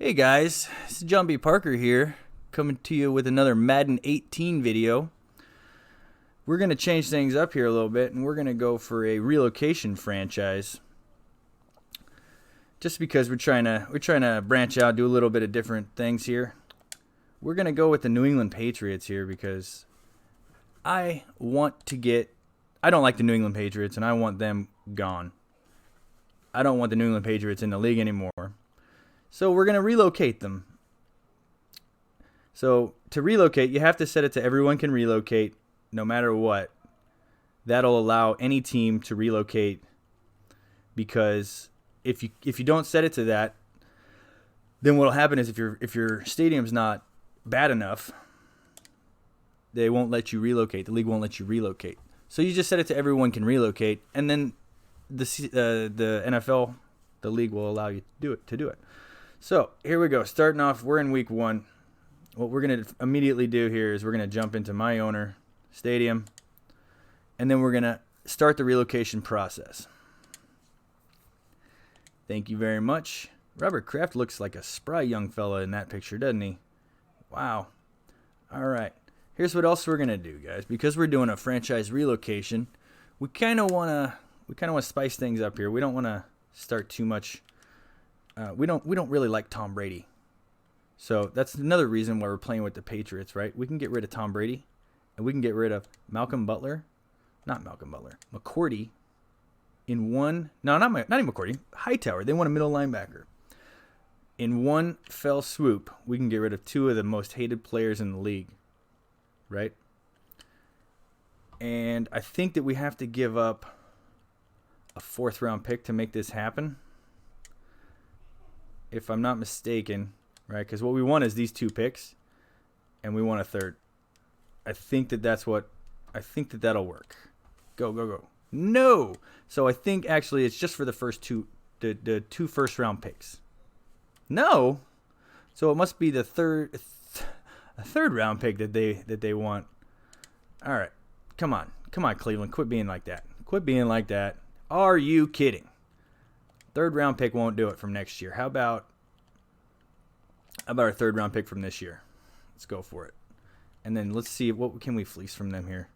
Hey guys, it's John B. Parker here, coming to you with another Madden 18 video. We're going to change things up here a little bit, and we're going to go for a relocation franchise. Just because we're trying to branch out, do a little bit of different things here. We're going to go with the New England Patriots here because I don't like the New England Patriots, and I want them gone. I don't want the New England Patriots in the league anymore. So we're going to relocate them. So to relocate, you have to set it to everyone can relocate no matter what. That'll allow any team to relocate, because if you don't set it to that, then what'll happen is if your stadium's not bad enough, they won't let you relocate. The league won't let you relocate. So you just set it to everyone can relocate, and then the NFL, the league, will allow you to do it. So here we go. Starting off, we're in week 1. What we're going to immediately do here is we're going to jump into my owner stadium, and then we're going to start the relocation process. Thank you very much. Robert Kraft looks like a spry young fella in that picture, doesn't he? Wow. All right. Here's what else we're going to do, guys. Because we're doing a franchise relocation, we kind of want to spice things up here. We don't want to start too much. We don't really like Tom Brady. So that's another reason why we're playing with the Patriots, right? We can get rid of Tom Brady, and we can get rid of McCourty in one. No, not even McCourty. Hightower. They want a middle linebacker. In one fell swoop, we can get rid of 2 of the most hated players in the league, right? And I think that we have to give up a 4th round pick to make this happen, if I'm not mistaken, right? Because what we want is these 2 picks, and we want a 3rd. I think that'll work. Go. No! So I think actually it's just for the first 2, the 2 first-round picks. No! So it must be a third round pick that they want. All right. Come on, Cleveland. Quit being like that. Are you kidding? 3rd round pick won't do it from next year. How about our 3rd round pick from this year? Let's go for it. And then let's see what can we fleece from them here.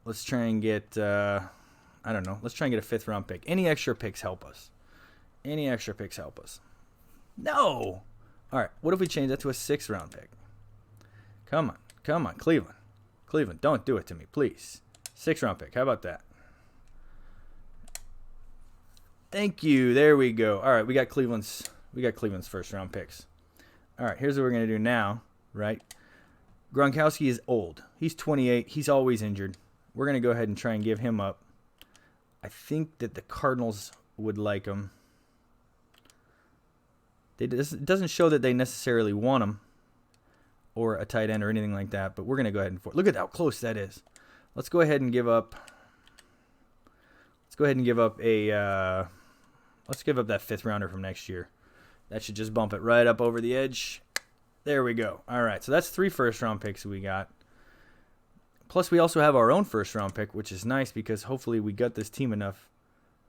Let's try and get let's try and get a 5th round pick. Any extra picks help us. No. All right. What if we change that to a 6th round pick? Come on, Cleveland, don't do it to me, please. 6th round pick. How about that? Thank you. There we go. All right, we got Cleveland's 1st round picks. All right, here's what we're going to do now, right? Gronkowski is old. He's 28. He's always injured. We're going to go ahead and try and give him up. I think that the Cardinals would like him. It doesn't show that they necessarily want him or a tight end or anything like that, but we're going to go ahead and look at how close that is. Let's go ahead and give up let's give up that 5th rounder from next year. That should just bump it right up over the edge. There we go. All right, so that's 3 first-round picks we got. Plus, we also have our own 1st round pick, which is nice because hopefully we got this team enough.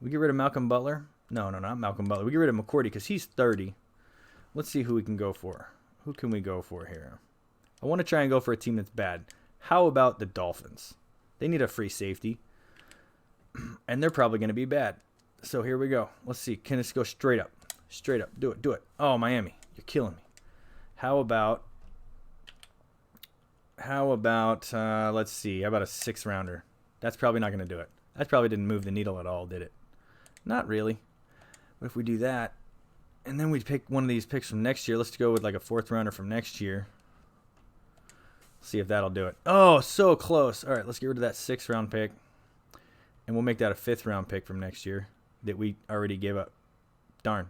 We get rid of Malcolm Butler? No, not Malcolm Butler. We get rid of McCourty because he's 30. Let's see who we can go for. Who can we go for here? I want to try and go for a team that's bad. How about the Dolphins? They need a free safety, and they're probably going to be bad. So here we go. Let's see. Can this go straight up? Straight up. Do it. Oh, Miami. You're killing me. How about let's see. How about a 6th rounder? That's probably not going to do it. That probably didn't move the needle at all, did it? Not really. But if we do that, and then we pick one of these picks from next year, let's go with like a 4th rounder from next year. See if that'll do it. Oh, so close. All right, let's get rid of that 6th round pick, and we'll make that a 5th round pick from next year that we already gave up. Darn.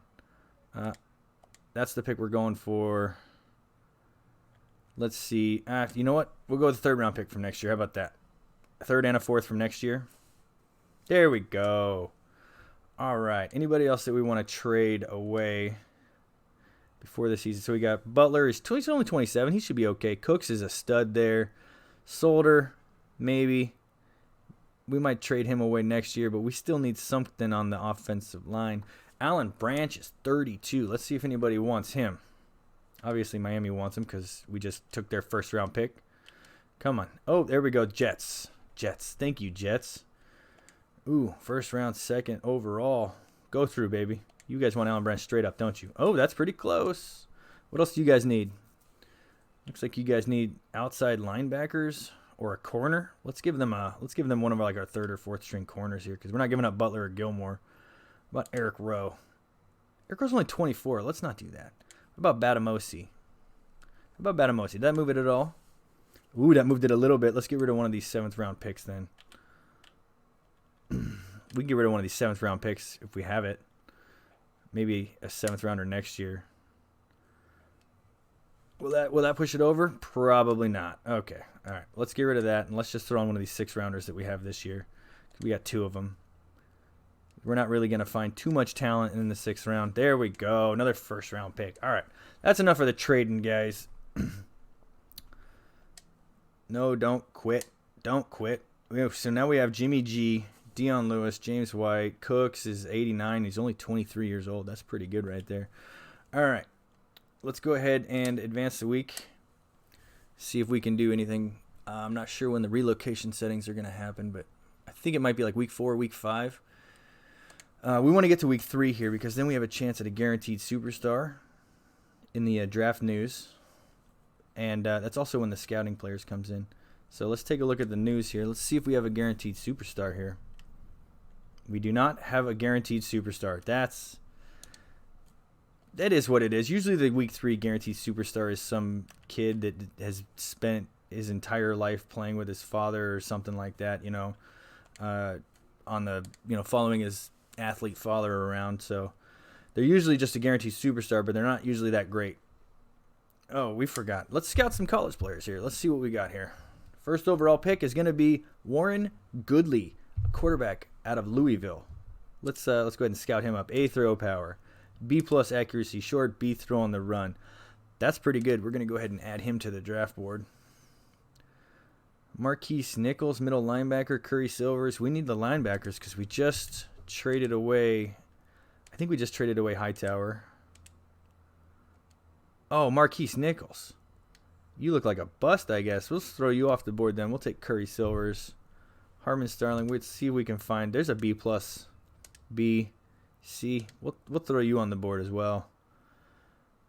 That's the pick we're going for. Let's see. You know what? We'll go with the 3rd round pick from next year. How about that? A 3rd and a 4th from next year. There we go. All right. Anybody else that we want to trade away before the season? So we got Butler. He's only 27. He should be okay. Cooks is a stud there. Solder, maybe. We might trade him away next year, but we still need something on the offensive line. Alan Branch is 32. Let's see if anybody wants him. Obviously, Miami wants him because we just took their first-round pick. Come on. Oh, there we go. Jets. Jets. Thank you, Jets. Ooh, first round, second overall. Go through, baby. You guys want Alan Branch straight up, don't you? Oh, that's pretty close. What else do you guys need? Looks like you guys need outside linebackers or a corner. Let's give them one of our third or fourth string corners here because we're not giving up Butler or Gilmore. What about Eric Rowe? Eric Rowe's only 24. Let's not do that. What about Batamosi? Did that move it at all? Ooh, that moved it a little bit. Let's get rid of one of these 7th round picks then. We can get rid of one of these 7th round picks if we have it. Maybe a 7th rounder next year. Will that push it over? Probably not. Okay. All right. Let's get rid of that and let's just throw on one of these 6 rounders that we have this year. We got 2 of them. We're not really going to find too much talent in the 6th round. There we go. Another first round pick. All right. That's enough for the trading, guys. No, don't quit. Don't quit. So now we have Jimmy G, Dion Lewis, James White. Cooks is 89. He's only 23 years old. That's pretty good right there. All right. Let's go ahead and advance the week. See if we can do anything. I'm not sure when the relocation settings are going to happen, but I think it might be like week 4, week 5. We want to get to week 3 here because then we have a chance at a guaranteed superstar in the draft news. And that's also when the scouting players comes in. So let's take a look at the news here. Let's see if we have a guaranteed superstar here. We do not have a guaranteed superstar. That is what it is. Usually the week 3 guaranteed superstar is some kid that has spent his entire life playing with his father or something like that, following his athlete father around. So they're usually just a guaranteed superstar, but they're not usually that great. Oh, we forgot. Let's scout some college players here. Let's see what we got here. First overall pick is going to be Warren Goodley, a quarterback out of Louisville. Let's go ahead and scout him up. A, throw power. B+ accuracy short. B, throw on the run. That's pretty good. We're going to go ahead and add him to the draft board. Marquise Nichols, middle linebacker. Curry Silvers. We need the linebackers because we just traded away. I think we just traded away Hightower. Oh, Marquise Nichols. You look like a bust, I guess. We'll throw you off the board then. We'll take Curry Silvers. Harmon Starling. Let's see if we can find. There's a B+. B. C. We'll throw you on the board as well.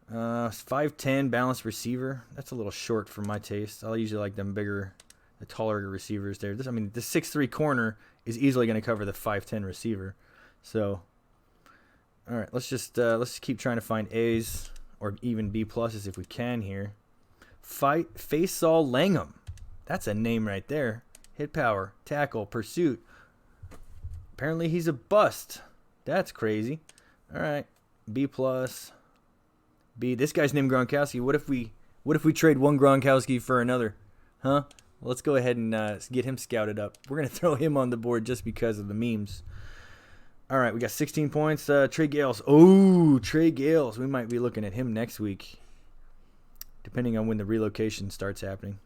5'10", balanced receiver. That's a little short for my taste. I usually like them bigger, the taller receivers there. The 6'3" corner is easily going to cover the 5'10" receiver. So, all right, let's keep trying to find A's or even B+ if we can here. Faisal Langham. That's a name right there. Hit power, tackle, pursuit. Apparently he's a bust. That's crazy. All right, B+. B. This guy's named Gronkowski. What if we trade one Gronkowski for another? Huh? Well, let's go ahead and get him scouted up. We're going to throw him on the board just because of the memes. All right, we got 16 points. Trey Gales. Oh, Trey Gales. We might be looking at him next week, depending on when the relocation starts happening.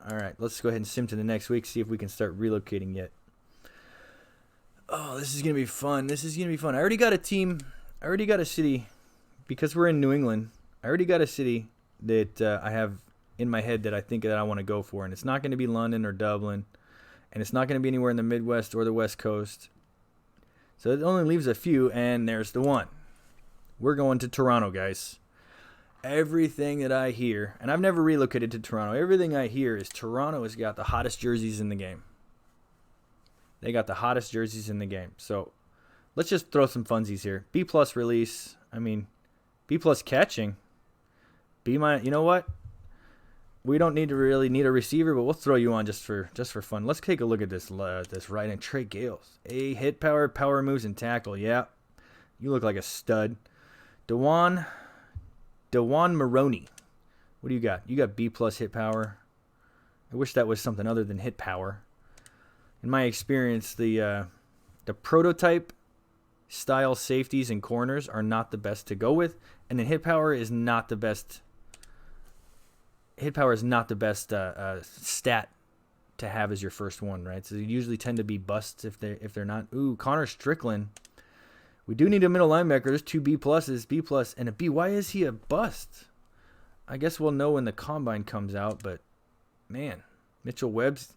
All right, let's go ahead and sim to the next week, see if we can start relocating yet. Oh, this is going to be fun. I already got a team. I already got a city. Because we're in New England, I already got a city that I have in my head that I think that I want to go for. And it's not going to be London or Dublin. And it's not going to be anywhere in the Midwest or the West Coast. So it only leaves a few, and there's the one. We're going to Toronto, guys. Everything that I hear, and I've never relocated to Toronto, everything I hear is Toronto has got the hottest jerseys in the game. They got the hottest jerseys in the game. So let's just throw some funsies here. B+ release. B+ catching. You know what? We don't need a receiver, but we'll throw you on just for fun. Let's take a look at this right end. Trey Gales. A, hit power moves, and tackle. Yeah. You look like a stud. Dewan Maroney. What do you got? You got B+ hit power. I wish that was something other than hit power. In my experience, the prototype style safeties and corners are not the best to go with, and then hit power is not the best. Hit power is not the best stat to have as your first one, right? So they usually tend to be busts if they're not. Ooh, Connor Strickland. We do need a middle linebacker. There's 2 B pluses, B plus, and a B. Why is he a bust? I guess we'll know when the combine comes out, but man, Mitchell Webb's,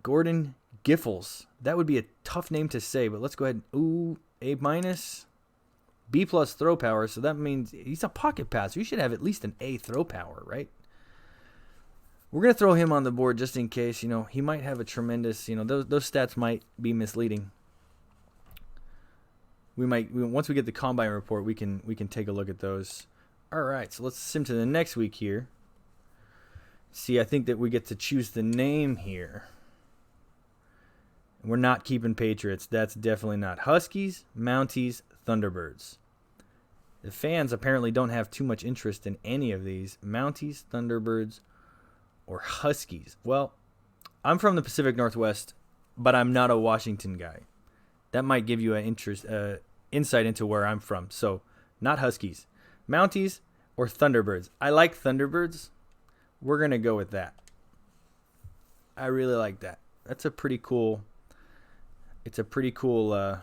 Gordon Giffels. That would be a tough name to say, but let's go ahead. Ooh, A minus, B plus throw power. So that means he's a pocket passer. You should have at least an A throw power, right? We're going to throw him on the board just in case. He might have a tremendous, those stats might be misleading. Once we get the combine report, we can take a look at those. All right, so let's sim to the next week here. See, I think that we get to choose the name here. We're not keeping Patriots. That's definitely not. Huskies, Mounties, Thunderbirds. The fans apparently don't have too much interest in any of these. Mounties, Thunderbirds, or Huskies. Well, I'm from the Pacific Northwest, but I'm not a Washington guy. That might give you an insight into where I'm from. So, not Huskies. Mounties or Thunderbirds. I like Thunderbirds. We're going to go with that. I really like that. That's a pretty cool... It's a pretty cool...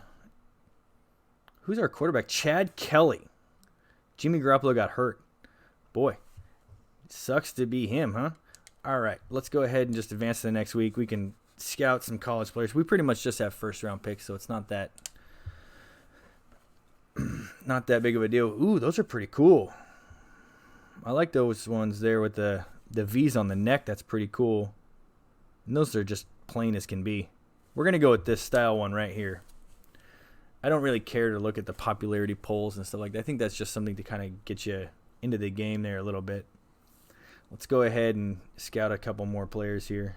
who's our quarterback? Chad Kelly. Jimmy Garoppolo got hurt. Boy, it sucks to be him, huh? All right, let's go ahead and just advance to the next week. We can scout some college players. We pretty much just have first-round picks, so it's not that big of a deal. Ooh, those are pretty cool. I like those ones there with the V's on the neck. That's pretty cool. And those are just plain as can be. We're going to go with this style one right here. I don't really care to look at the popularity polls and stuff like that. I think that's just something to kind of get you into the game there a little bit. Let's go ahead and scout a couple more players here.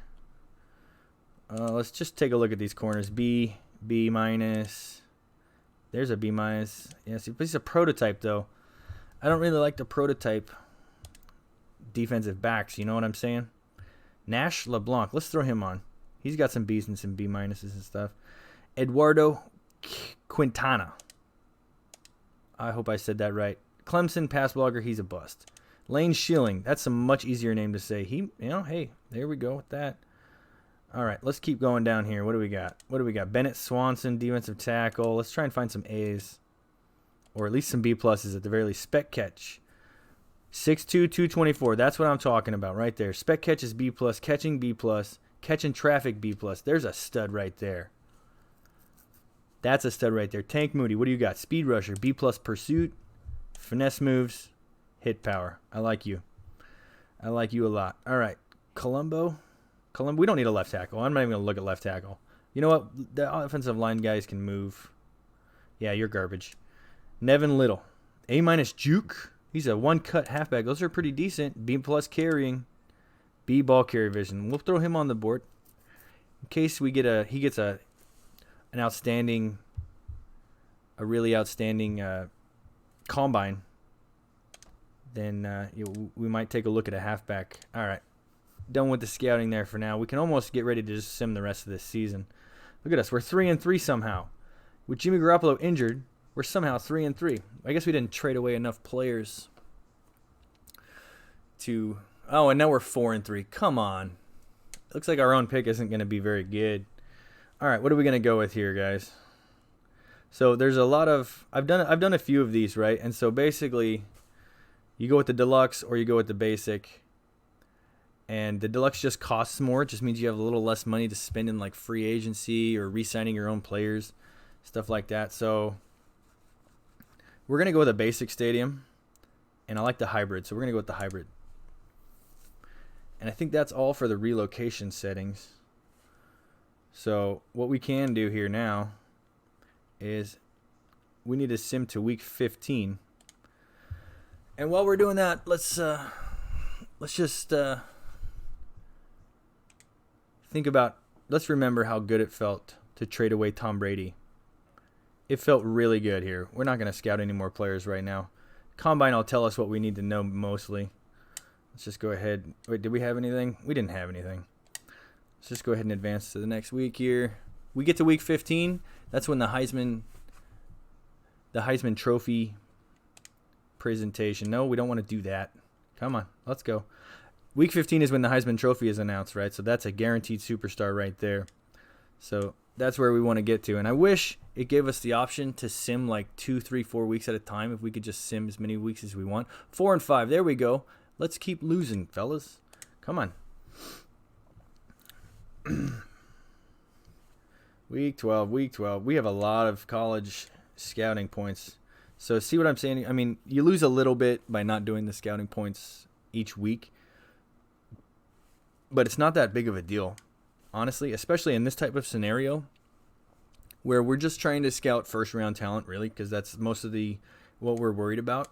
Let's just take a look at these corners. B minus. There's a B minus. Yeah, see, this is a prototype, though. I don't really like the prototype defensive backs. You know what I'm saying? Nash LeBlanc. Let's throw him on. He's got some B's and some B minuses and stuff. Eduardo Quintana. I hope I said that right. Clemson pass blogger. He's a bust. Lane Schilling. That's a much easier name to say. Hey, there we go with that. All right, let's keep going down here. What do we got? Bennett Swanson, defensive tackle. Let's try and find some A's. Or at least some B pluses at the very least. Spec catch. 6'2", 224. That's what I'm talking about right there. Spec catch is B plus. Catching B plus. Catching traffic B plus. There's a stud right there. That's a stud right there. Tank Moody. What do you got? Speed rusher. B plus pursuit. Finesse moves. Hit power. I like you. I like you a lot. All right. Colombo. We don't need a left tackle. I'm not even going to look at left tackle. You know what? The offensive line guys can move. Yeah, you're garbage. Nevin Little. A minus juke. He's a one-cut halfback. Those are pretty decent. B plus carrying. B ball carrier vision. We'll throw him on the board in case he gets a really outstanding combine. Then we might take a look at a halfback. All right, done with the scouting there for now. We can almost get ready to just sim the rest of this season. Look at us, we're 3-3 somehow. With Jimmy Garoppolo injured, we're somehow 3-3. I guess we didn't trade away enough players to. Oh, and now we're 4-3. Come on. Looks like our own pick isn't going to be very good. All right, what are we going to go with here, guys? So there's a lot of I've done a few of these, right? And so basically, you go with the deluxe or you go with the basic. And the deluxe just costs more. It just means you have a little less money to spend in like free agency or re-signing your own players, stuff like that. So we're going to go with a basic stadium. And I like the hybrid, so we're going to go with the hybrid. And I think that's all for the relocation settings. So what we can do here now is we need to sim to week 15. And while we're doing that, let's just let's remember how good it felt to trade away Tom Brady. It felt really good here. We're not going to scout any more players right now. Combine will tell us what we need to know mostly. Let's just go ahead. Wait, did we have anything? We didn't have anything. Let's just go ahead and advance to the next week here. We get to week 15. That's when the Heisman Trophy presentation. No, we don't want to do that. Come on, let's go. Week 15 is when the Heisman Trophy is announced, right? So that's a guaranteed superstar right there. So That's where we want to get to. And I wish it gave us the option to sim like 2, 3, 4 weeks at a time. If we could just sim as many weeks as we want. 4 and 5. There we go. Let's keep losing, fellas. Come on. Week 12. We have a lot of college scouting points. So see what I'm saying? I mean, you lose a little bit by not doing the scouting points each week. But it's not that big of a deal, honestly, especially in this type of scenario where we're just trying to scout first-round talent, really, because that's most of what we're worried about.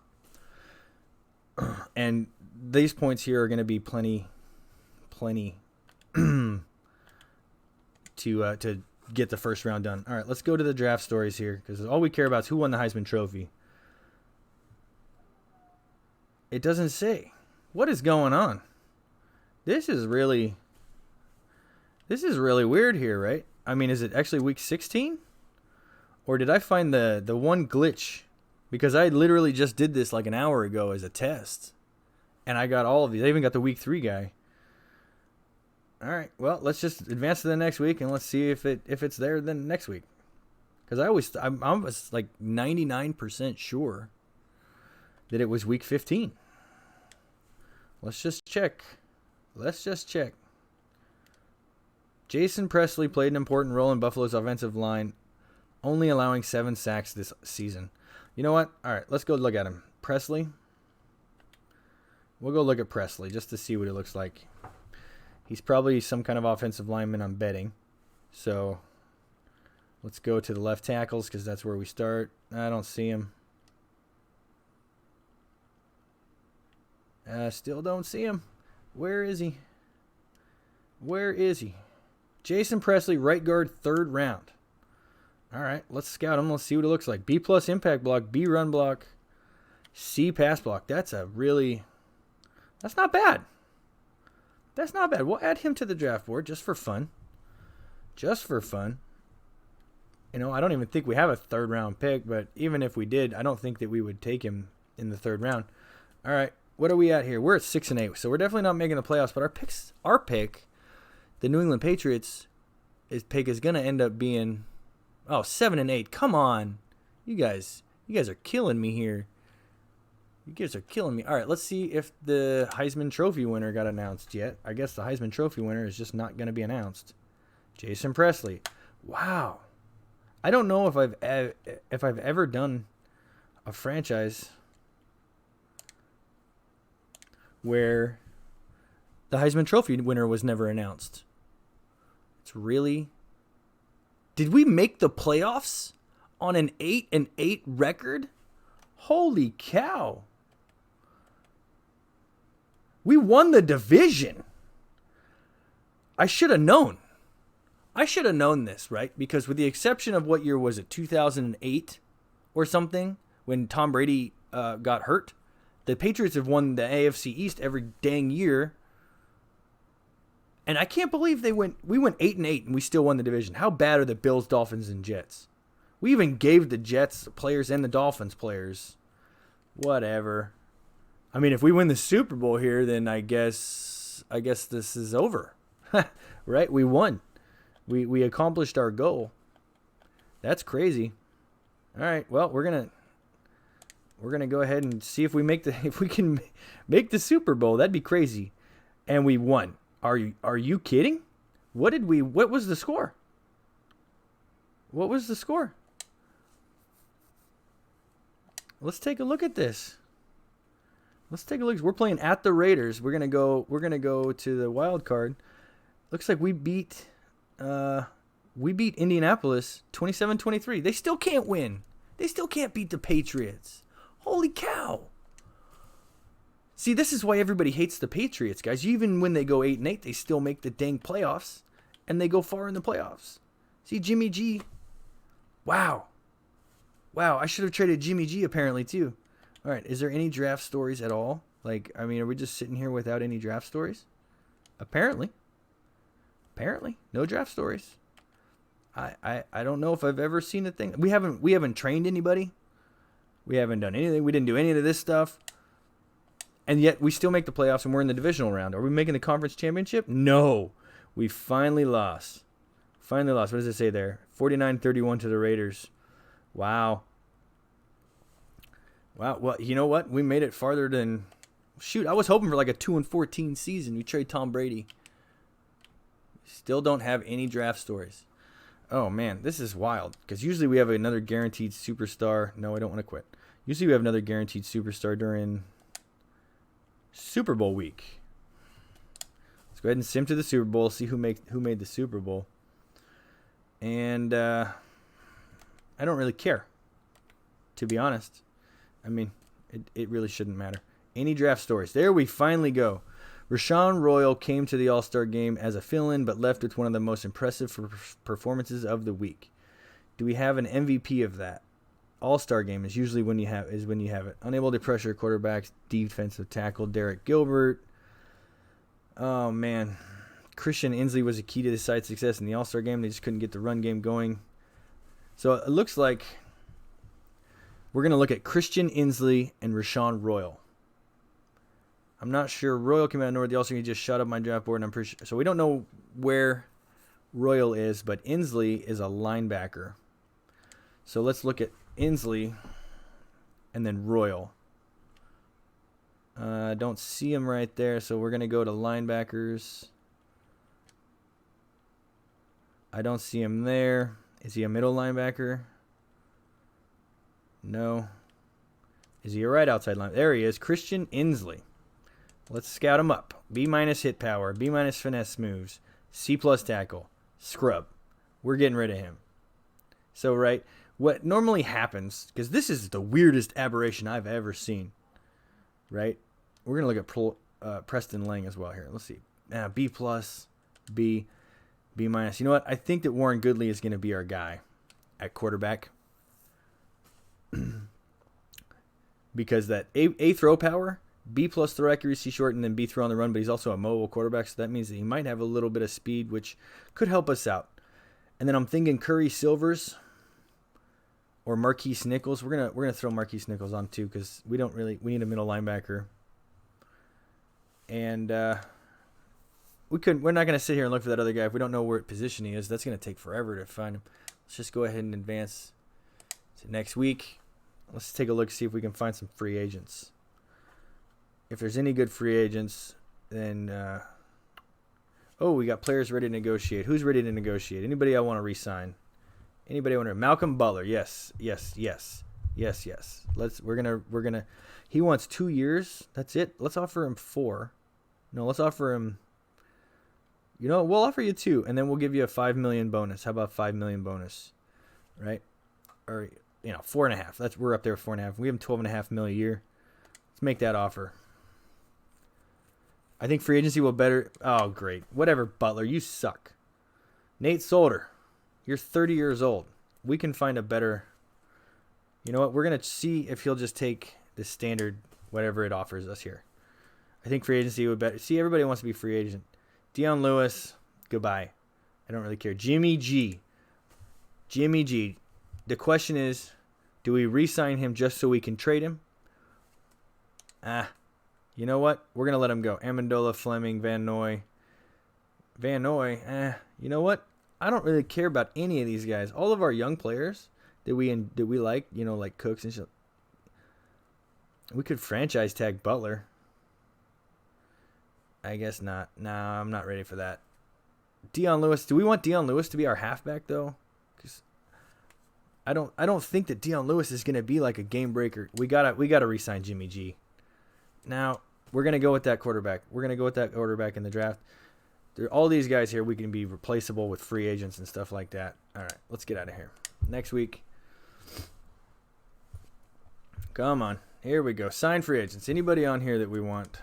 And these points here are going to be plenty to get the first round done. All right, let's go to the draft stories here, because all we care about is who won the Heisman Trophy. It doesn't say. What is going on? This is really weird here, right? I mean, is it actually week 16? Or did I find the one glitch? Because I literally just did this like an hour ago as a test. And I got all of these. I even got the week 3 guy. All right, well, let's just advance to the next week and let's see if it's there then next week. Because I was like 99% sure that it was week 15. Let's just check. Jason Presley played an important role in Buffalo's offensive line, only allowing 7 sacks this season. You know what? All right, let's go look at him. Presley. We'll go look at Presley just to see what it looks like. He's probably some kind of offensive lineman, I'm betting. So let's go to the left tackles because that's where we start. I don't see him. Still don't see him. Where is he? Jason Presley, right guard, 3rd round. All right, let's scout him. Let's see what it looks like. B+ impact block, B run block, C pass block. That's not bad. We'll add him to the draft board just for fun. You know, I don't even think we have a 3rd round pick, but even if we did, I don't think that we would take him in the 3rd round. All right, what are we at here? We're at 6 and 8, so we're definitely not making the playoffs. But our pick, the New England Patriots, pick is gonna end up being 7 and 8. Come on, you guys are killing me here. All right, let's see if the Heisman Trophy winner got announced yet. I guess the Heisman Trophy winner is just not going to be announced. Jason Presley. Wow. I don't know if I've ever done a franchise where the Heisman Trophy winner was never announced. Did we make the playoffs on an 8 and 8 record? Holy cow. We won the division. I should have known. This, right? Because with the exception of what year was it, 2008 or something, when Tom Brady got hurt, the Patriots have won the AFC East every dang year. And I can't believe we went 8 and 8 and we still won the division. How bad are the Bills, Dolphins, and Jets? We even gave the Jets players and the Dolphins players. Whatever. I mean, if we win the Super Bowl here, then I guess this is over. Right? We won. We accomplished our goal. That's crazy. All right. Well, we're gonna go ahead and see if we can make the Super Bowl. That'd be crazy. And we won. Are you kidding? What was the score? Let's take a look at this. We're playing at the Raiders. We're gonna go to the wild card. Looks like we beat Indianapolis 27-23. They still can't win. They still can't beat the Patriots. Holy cow. See, this is why everybody hates the Patriots, guys. Even when they go 8 and 8, they still make the dang playoffs and they go far in the playoffs. See, Jimmy G. Wow, I should have traded Jimmy G apparently too. All right, is there any draft stories at all? Like, I mean, are we just sitting here without any draft stories? Apparently, no draft stories. I don't know if I've ever seen a thing. We haven't trained anybody. We haven't done anything. We didn't do any of this stuff. And yet we still make the playoffs and we're in the divisional round. Are we making the conference championship? No. We finally lost. Finally lost. What does it say there? 49-31 to the Raiders. Wow. Wow. Well, you know what? We made it farther than... Shoot, I was hoping for like a 2-14 season. We trade Tom Brady. Still don't have any draft stories. Oh, man. This is wild. Because usually we have another guaranteed superstar. No, I don't want to quit. Usually we have another guaranteed superstar during Super Bowl week. Let's go ahead and sim to the Super Bowl. See who made the Super Bowl. And I don't really care, to be honest. I mean, it really shouldn't matter. Any draft stories? There we finally go. Rashawn Royal came to the All-Star game as a fill-in, but left with one of the most impressive performances of the week. Do we have an MVP of that? All-Star game is usually when you have it. Unable to pressure quarterbacks, defensive tackle Derek Gilbert. Oh man, Christian Inslee was a key to the side's success in the All-Star game. They just couldn't get the run game going. So it looks like we're gonna look at Christian Inslee and Rashawn Royal. I'm not sure. Royal came out of nowhere. The All-Star game just shot up my draft board, and I'm pretty sure. So we don't know where Royal is, but Inslee is a linebacker. So let's look at Inslee and then Royal. Don't see him right there, so we're going to go to linebackers. I don't see him there. Is he a middle linebacker? No. Is he a right outside linebacker? There he is, Christian Inslee. Let's scout him up. B- hit power, B- finesse moves, C+ tackle, scrub. We're getting rid of him. So, right, what normally happens, because this is the weirdest aberration I've ever seen, right? We're going to look at Preston Lang as well here. Let's see. B+, B, B-. You know what? I think that Warren Goodley is going to be our guy at quarterback. Because that A throw power, B+ throw accuracy short, and then B throw on the run, but he's also a mobile quarterback, so that means that he might have a little bit of speed, which could help us out. And then I'm thinking Curry Silvers or Marquise Nichols. We're gonna throw Marquise Nichols on too, because we need a middle linebacker. And we're not gonna sit here and look for that other guy if we don't know what position he is. That's gonna take forever to find him. Let's just go ahead and advance to next week. Let's take a look, see if we can find some free agents. If there's any good free agents, then we got players ready to negotiate. Who's ready to negotiate? Anybody I want to re-sign? Anybody want to? Malcolm Butler. Yes. We're gonna. He wants 2 years. That's it. Let's offer him 4. No, let's offer him. You know, we'll offer you 2, and then we'll give you a $5 million bonus. How about $5 million bonus? Right? Or 4.5. We're up there with 4.5. We have him $12.5 million a year. Let's make that offer. I think free agency will better. Oh, great. Whatever, Butler. You suck. Nate Solder. You're 30 years old. We can find a better. You know what? We're going to see if he'll just take the standard, whatever it offers us here. I think free agency would better. See, everybody wants to be free agent. Deion Lewis, goodbye. I don't really care. Jimmy G. The question is, do we re-sign him just so we can trade him? You know what? We're going to let him go. Amendola, Fleming, Van Noy. You know what? I don't really care about any of these guys. All of our young players that we like, like Cooks and shit. We could franchise tag Butler. I guess not. Nah, I'm not ready for that. Deion Lewis. Do we want Deion Lewis to be our halfback though? Because I don't think that Deion Lewis is going to be like a game breaker. We gotta re-sign Jimmy G. Now we're gonna go with that quarterback. In the draft. All these guys here, we can be replaceable with free agents and stuff like that. All right, let's get out of here. Next week. Come on. Here we go. Sign free agents. Anybody on here that we want?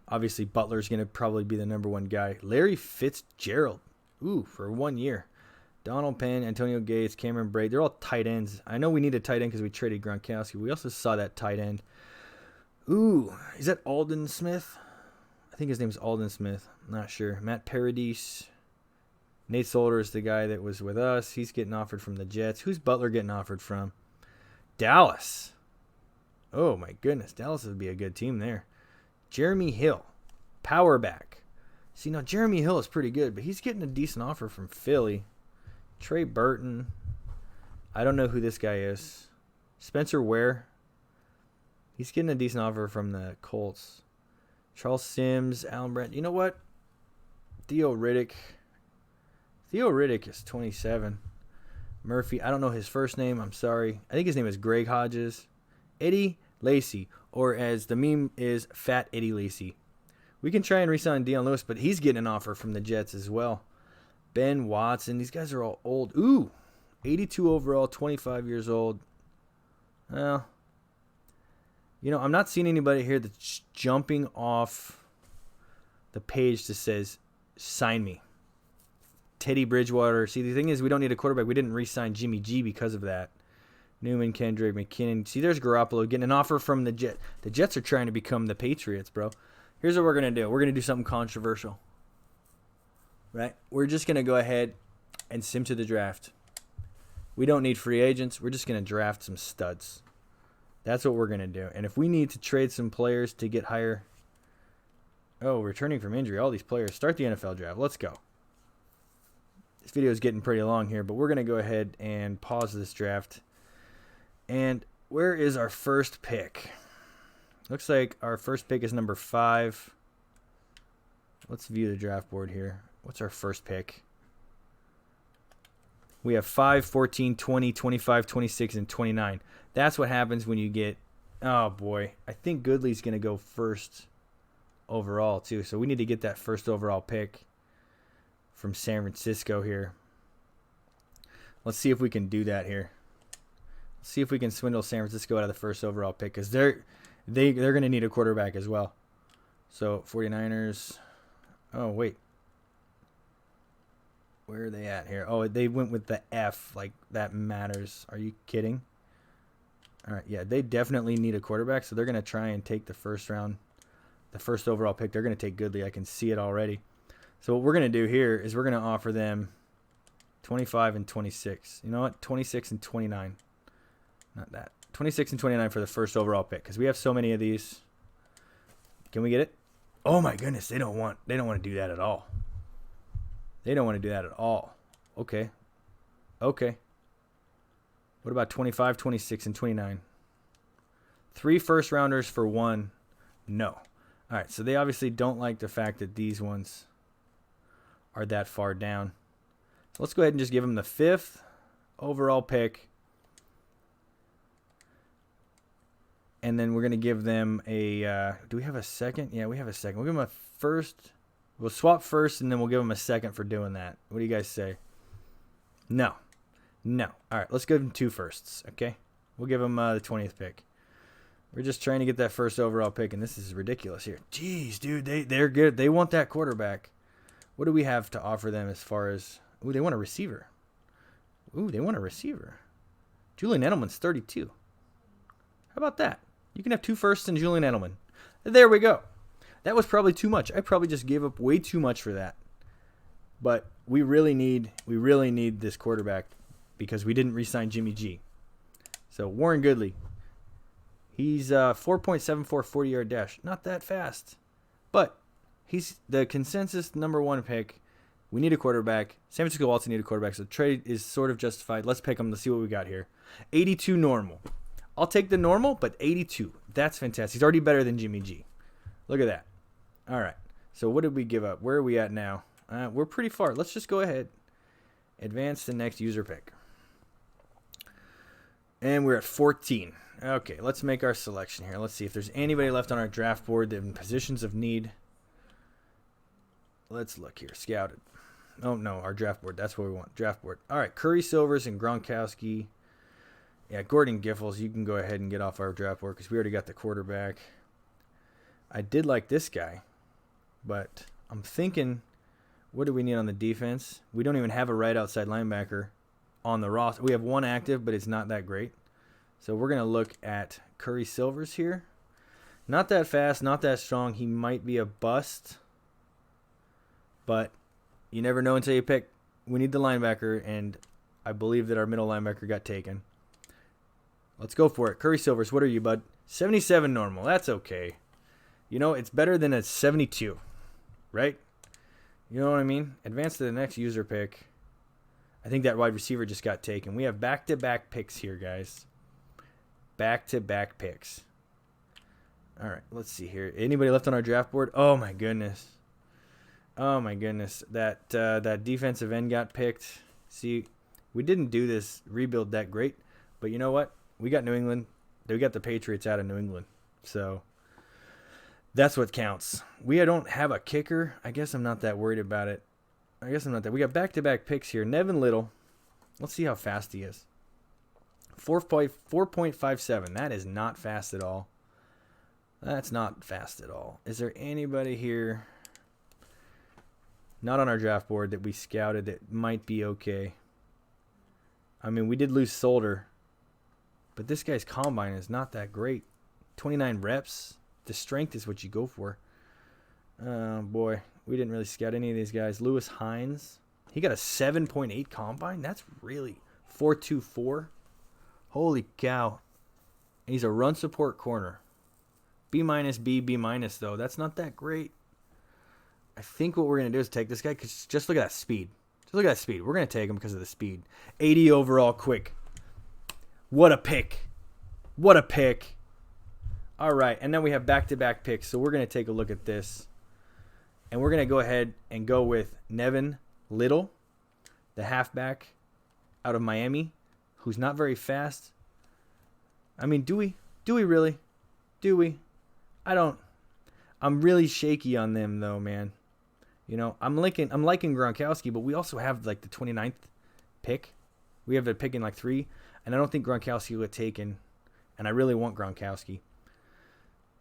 Obviously, Butler's going to probably be the number one guy. Larry Fitzgerald. Ooh, for 1 year. Donald Penn, Antonio Gates, Cameron Braid. They're all tight ends. I know we need a tight end because we traded Gronkowski. We also saw that tight end. Ooh, is that Alden Smith? I think his name's Alden Smith. I'm not sure. Matt Paradis. Nate Solder is the guy that was with us. He's getting offered from the Jets. Who's Butler getting offered from? Dallas. Oh, my goodness. Dallas would be a good team there. Jeremy Hill. Power back. See, now Jeremy Hill is pretty good, but he's getting a decent offer from Philly. Trey Burton. I don't know who this guy is. Spencer Ware. He's getting a decent offer from the Colts. Charles Sims, Alan Brandt. You know what? Theo Riddick. Theo Riddick is 27. Murphy. I don't know his first name. I'm sorry. I think his name is Greg Hodges. Eddie Lacy. Or as the meme is, Fat Eddie Lacy. We can try and re-sign Deion Lewis, but he's getting an offer from the Jets as well. Ben Watson. These guys are all old. Ooh. 82 overall, 25 years old. Well, you know, I'm not seeing anybody here that's jumping off the page that says, sign me. Teddy Bridgewater. See, the thing is, we don't need a quarterback. We didn't re-sign Jimmy G because of that. Newman, Kendrick, McKinnon. See, there's Garoppolo getting an offer from the Jets. The Jets are trying to become the Patriots, bro. Here's what we're going to do. We're going to do something controversial. Right? We're just going to go ahead and sim to the draft. We don't need free agents. We're just going to draft some studs. That's what we're going to do. And if we need to trade some players to get higher. Oh, returning from injury. All these players. Start the NFL draft. Let's go. This video is getting pretty long here, but we're going to go ahead and pause this draft. And where is our first pick? Looks like our first pick is number 5. Let's view the draft board here. What's our first pick? We have 5, 14, 20, 25, 26, and 29. That's what happens when you get... Oh, boy. I think Goodley's going to go first overall, too. So we need to get that first overall pick from San Francisco here. Let's see if we can do that here. Let's see if we can swindle San Francisco out of the first overall pick, because they're going to need a quarterback as well. So 49ers... Oh, wait. Where are they at here? Oh, they went with the F. Like, that matters. Are you kidding? All right, yeah, they definitely need a quarterback, so they're going to try and take the first round, the first overall pick. They're going to take Goodley. I can see it already. So what we're going to do here is we're going to offer them 25 and 26. You know what? 26 and 29. Not that. 26 and 29 for the first overall pick, because we have so many of these. Can we get it? Oh, my goodness. They don't want to do that at all. They don't want to do that at all. Okay. Okay. What about 25, 26, and 29? 3 first-rounders for 1. No. All right, so they obviously don't like the fact that these ones are that far down. So let's go ahead and just give them the 5th overall pick. And then we're going to give them a... do we have a second? Yeah, we have a second. We'll give them a first... We'll swap first, and then we'll give them a second for doing that. What do you guys say? No. No. All right, let's give them 2 firsts, okay? We'll give them the 20th pick. We're just trying to get that first overall pick, and this is ridiculous here. Jeez, dude, they're good. They want that quarterback. What do we have to offer them as far as... Ooh, they want a receiver. Ooh, they want a receiver. Julian Edelman's 32. How about that? You can have 2 firsts and Julian Edelman. There we go. That was probably too much. I probably just gave up way too much for that. But we really need this quarterback because we didn't re-sign Jimmy G. So Warren Goodley. He's 4.74 40-yard dash. Not that fast. But he's the consensus number 1 pick. We need a quarterback. San Francisco also need a quarterback. So the trade is sort of justified. Let's pick him. Let's see what we got here. 82 normal. I'll take the normal, but 82. That's fantastic. He's already better than Jimmy G. Look at that. All right. So what did we give up? Where are we at now? We're pretty far. Let's just go ahead. Advance the next user pick. And we're at 14. Okay, let's make our selection here. Let's see if there's anybody left on our draft board that in positions of need. Let's look here. Scouted. Oh, no, our draft board. That's what we want. Draft board. All right, Curry Silvers and Gronkowski. Yeah, Gordon Giffels, you can go ahead and get off our draft board because we already got the quarterback. I did like this guy, but I'm thinking, what do we need on the defense? We don't even have a right outside linebacker on the roster. We have 1 active, but it's not that great. So we're going to look at Curry Silvers here. Not that fast, not that strong. He might be a bust, but you never know until you pick. We need the linebacker, and I believe that our middle linebacker got taken. Let's go for it. Curry Silvers, what are you, bud? 77 normal. That's okay. You know, it's better than a 72, right? You know what I mean? Advance to the next user pick. I think that wide receiver just got taken. We have back-to-back picks here, guys. Back-to-back picks. All right, let's see here. Anybody left on our draft board? Oh, my goodness. Oh, my goodness. That defensive end got picked. See, we didn't do this rebuild that great. But you know what? We got New England. We got the Patriots out of New England. So that's what counts. We don't have a kicker. I guess I'm not that worried about it. We got back-to-back picks here. Nevin Little. Let's see how fast he is. 4.57. That is not fast at all. That's not fast at all. Is there anybody here not on our draft board that we scouted that might be okay? I mean, we did lose Solder, but this guy's combine is not that great. 29 reps. The strength is what you go for. Oh, boy. We didn't really scout any of these guys. Lewis Hines. He got a 7.8 combine. That's really 4.24. Holy cow. And he's a run support corner. B minus, B minus, though. That's not that great. I think what we're going to do is take this guy. Cause just look at that speed. Just look at that speed. We're going to take him because of the speed. 80 overall quick. What a pick. What a pick. All right. And then we have back-to-back picks. So we're going to take a look at this. And we're going to go ahead and go with Nevin Little, the halfback out of Miami, who's not very fast. I mean, do we? Do we really? Do we? I don't. I'm really shaky on them, though, man. You know, I'm liking Gronkowski, but we also have, like, the 29th pick. We have a pick in, like, 3. And I don't think Gronkowski will get taken. And I really want Gronkowski.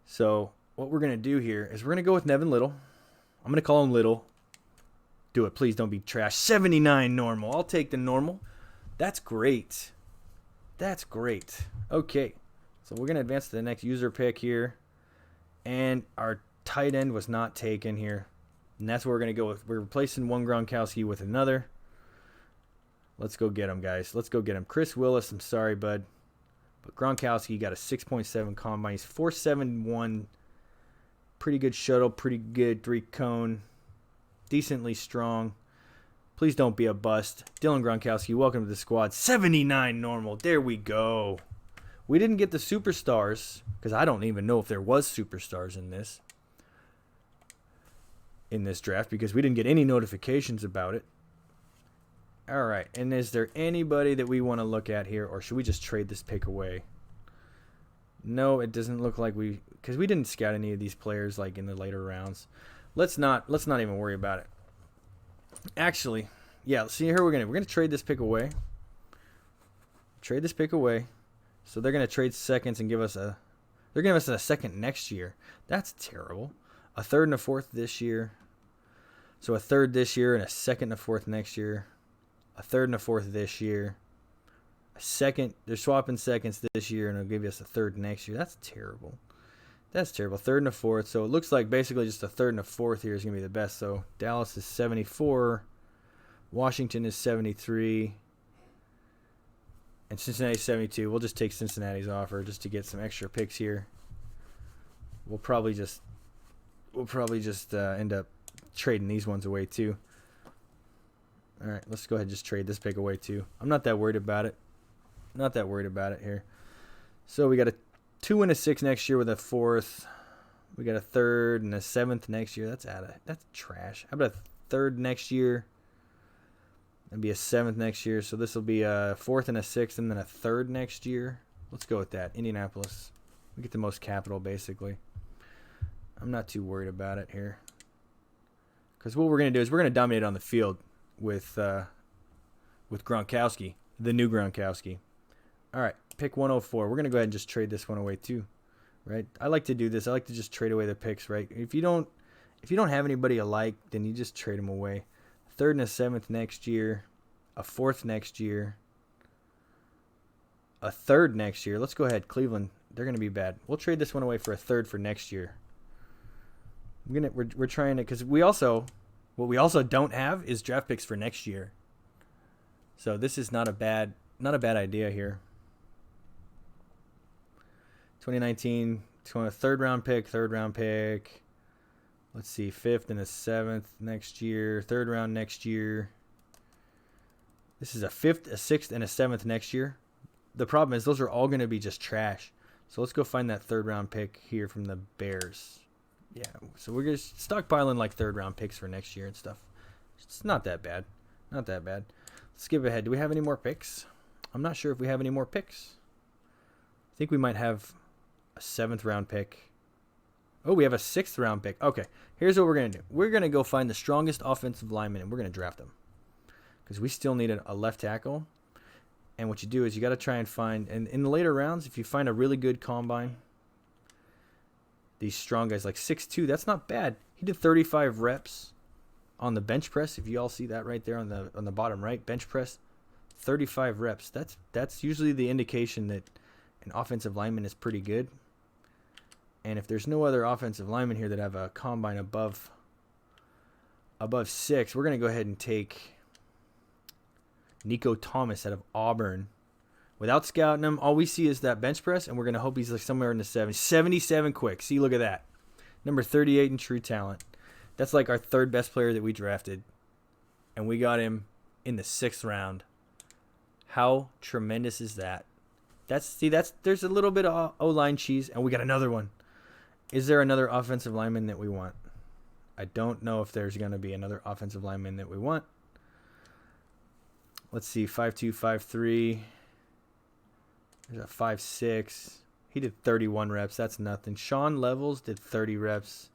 So what we're going to do here is we're going to go with Nevin Little. I'm going to call him Little. Do it. Please don't be trash. 79 normal. I'll take the normal. That's great. That's great. Okay. So we're going to advance to the next user pick here. And our tight end was not taken here. And that's what we're going to go with. We're replacing one Gronkowski with another. Let's go get him, guys. Let's go get him. Chris Willis, I'm sorry, bud. But Gronkowski got a 6.7 combine. He's 4.71. Pretty good shuttle, pretty good 3-cone, decently strong. Please don't be a bust. Dylan Gronkowski, welcome to the squad. 79 normal. There we go. We didn't get the superstars because I don't even know if there was superstars in this draft because we didn't get any notifications about it. All right, and is there anybody that we want to look at here, or should we just trade this pick away? No, it doesn't look like because we didn't scout any of these players like in the later rounds. Let's not even worry about it. Actually, yeah. See here we're gonna trade this pick away. Trade this pick away. So they're gonna trade seconds and give us a second next year. That's terrible. A third and a fourth this year. So a third this year and a second and a fourth next year. A third and a fourth this year. A second, they're swapping seconds this year, and it'll give us a third next year. That's terrible. That's terrible. Third and a fourth. So it looks like basically just a third and a fourth here is going to be the best. So Dallas is 74. Washington is 73. And Cincinnati's 72. We'll just take Cincinnati's offer just to get some extra picks here. We'll probably just end up trading these ones away too. All right, let's go ahead and just trade this pick away too. I'm not that worried about it. Not that worried about it here. So we got a 2 and a 6 next year with a 4th. We got a 3rd and a 7th next year. That's trash. How about a 3rd next year? That'd be a 7th next year. So this will be a 4th and a 6th and then a 3rd next year. Let's go with that. Indianapolis. We get the most capital basically. I'm not too worried about it here. Because what we're going to do is we're going to dominate on the field with Gronkowski, the new Gronkowski. All right, pick 104. We're going to go ahead and just trade this one away too, right? I like to do this. I like to just trade away the picks, right? If you don't have anybody alike, then you just trade them away. 3rd and a 7th next year, a 4th next year, a 3rd next year. Let's go ahead. Cleveland, they're going to be bad. We'll trade this one away for a 3rd for next year. We're trying to, because what we also don't have is draft picks for next year. So this is not a bad idea here. 2019, 3rd round pick. Let's see, 5th and a 7th next year. 3rd round next year. This is a 5th, a 6th, and a 7th next year. The problem is those are all going to be just trash. So let's go find that 3rd round pick here from the Bears. Yeah, so we're just stockpiling like 3rd round picks for next year and stuff. It's not that bad. Not that bad. Let's skip ahead. Do we have any more picks? I'm not sure if we have any more picks. I think we might have a 7th round pick. Oh, we have a 6th round pick. Okay, here's what we're going to do. We're going to go find the strongest offensive lineman, and we're going to draft them. Because we still need a left tackle. And what you do is you got to try and find, and in the later rounds, if you find a really good combine, these strong guys like 6'2", that's not bad. He did 35 reps on the bench press. If you all see that right there on the bottom right, bench press, 35 reps. That's usually the indication that an offensive lineman is pretty good. And if there's no other offensive linemen here that have a combine above 6, we're going to go ahead and take Nico Thomas out of Auburn. Without scouting him, all we see is that bench press, and we're going to hope he's like somewhere in the 70s. 77 quick. See, look at that. Number 38 in true talent. That's like our 3rd best player that we drafted. And we got him in the 6th round. How tremendous is that? There's a little bit of O-line cheese, and we got another one. Is there another offensive lineman that we want? I don't know if there's going to be another offensive lineman that we want. Let's see, 5'2", 5'3". There's a 5'6". He did 31 reps. That's nothing. Sean Levels did 30 reps.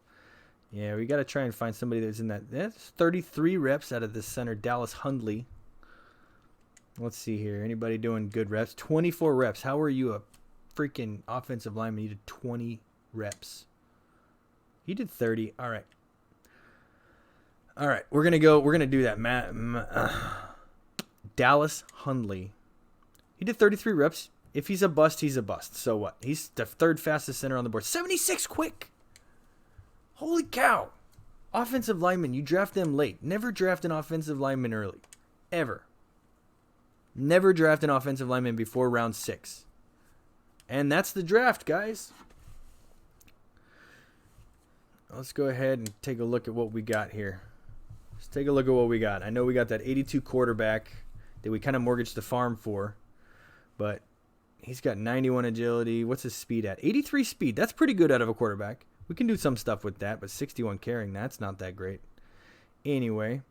Yeah, we got to try and find somebody that's in that. That's 33 reps out of the center, Dallas Hundley. Let's see here. Anybody doing good reps? 24 reps. How are you a freaking offensive lineman? You did 20 reps. He did 30. All right. All right. We're going to do that. Dallas Hundley. He did 33 reps. If he's a bust, he's a bust. So what? He's the 3rd fastest center on the board. 76 quick. Holy cow. Offensive lineman, you draft them late. Never draft an offensive lineman early. Ever. Never draft an offensive lineman before round 6. And that's the draft, guys. Let's go ahead and take a look at what we got here. Let's take a look at what we got. I know we got that 82 quarterback that we kind of mortgaged the farm for. But he's got 91 agility. What's his speed at? 83 speed. That's pretty good out of a quarterback. We can do some stuff with that, but 61 carrying, that's not that great. Anyway,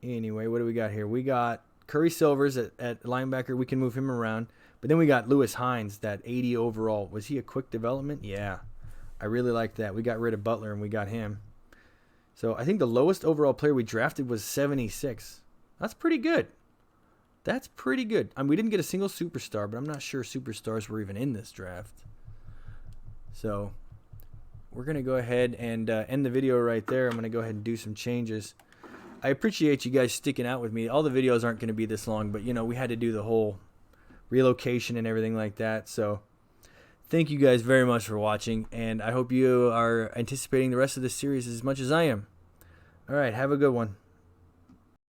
what do we got here? We got Curry Silvers at linebacker. We can move him around. But then we got Lewis Hines, that 80 overall. Was he a quick development? Yeah. I really like that. We got rid of Butler and we got him. So I think the lowest overall player we drafted was 76. That's pretty good. That's pretty good. I mean, we didn't get a single superstar, but I'm not sure superstars were even in this draft. So we're going to go ahead and end the video right there. I'm going to go ahead and do some changes. I appreciate you guys sticking out with me. All the videos aren't going to be this long, but, you know, we had to do the whole relocation and everything like that. So thank you guys very much for watching, and I hope you are anticipating the rest of this series as much as I am. All right, have a good one.